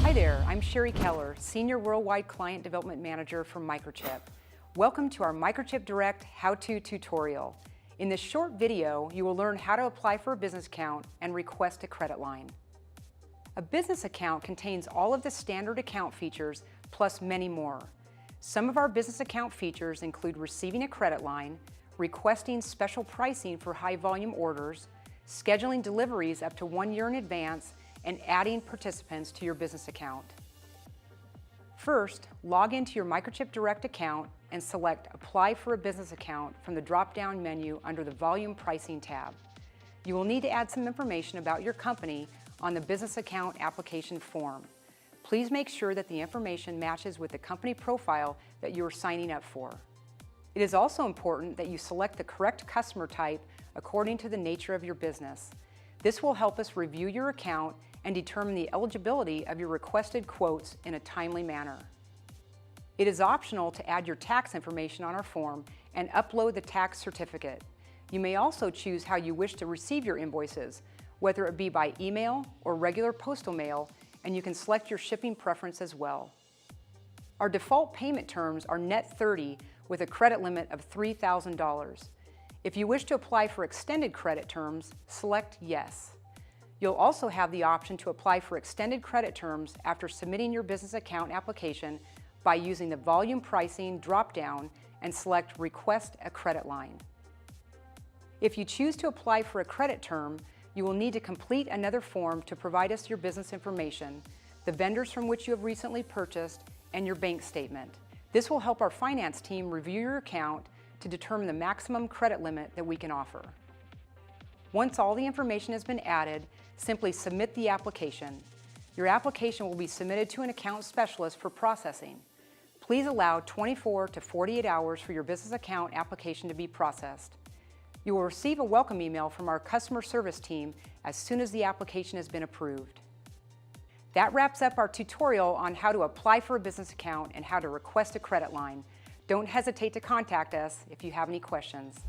Hi there, I'm Sherry Keller, Senior Worldwide Client Development Manager for Microchip. Welcome to our microchipDIRECT how-to tutorial. In this short video, you will learn how to apply for a business account and request a credit line. A business account contains all of the standard account features plus many more. Some of our business account features include receiving a credit line, requesting special pricing for high volume orders, scheduling deliveries up to 1 year in advance, and adding participants to your business account. First, log into your microchipDIRECT account and select Apply for a Business Account from the drop-down menu under the Volume Pricing tab. You will need to add some information about your company on the Business Account Application form. Please make sure that the information matches with the company profile that you are signing up for. It is also important that you select the correct customer type according to the nature of your business. This will help us review your account and determine the eligibility of your requested quotes in a timely manner. It is optional to add your tax information on our form and upload the tax certificate. You may also choose how you wish to receive your invoices, whether it be by email or regular postal mail, and you can select your shipping preference as well. Our default payment terms are net 30 with a credit limit of $3,000. If you wish to apply for extended credit terms, select Yes. You'll also have the option to apply for extended credit terms after submitting your business account application by using the Volume Pricing drop-down and select Request a Credit Line. If you choose to apply for a credit term, you will need to complete another form to provide us your business information, the vendors from which you have recently purchased, and your bank statement. This will help our finance team review your account to determine the maximum credit limit that we can offer. Once all the information has been added, simply submit the application. Your application will be submitted to an account specialist for processing. Please allow 24 to 48 hours for your business account application to be processed. You will receive a welcome email from our customer service team as soon as the application has been approved. That wraps up our tutorial on how to apply for a business account and how to request a credit line. Don't hesitate to contact us if you have any questions.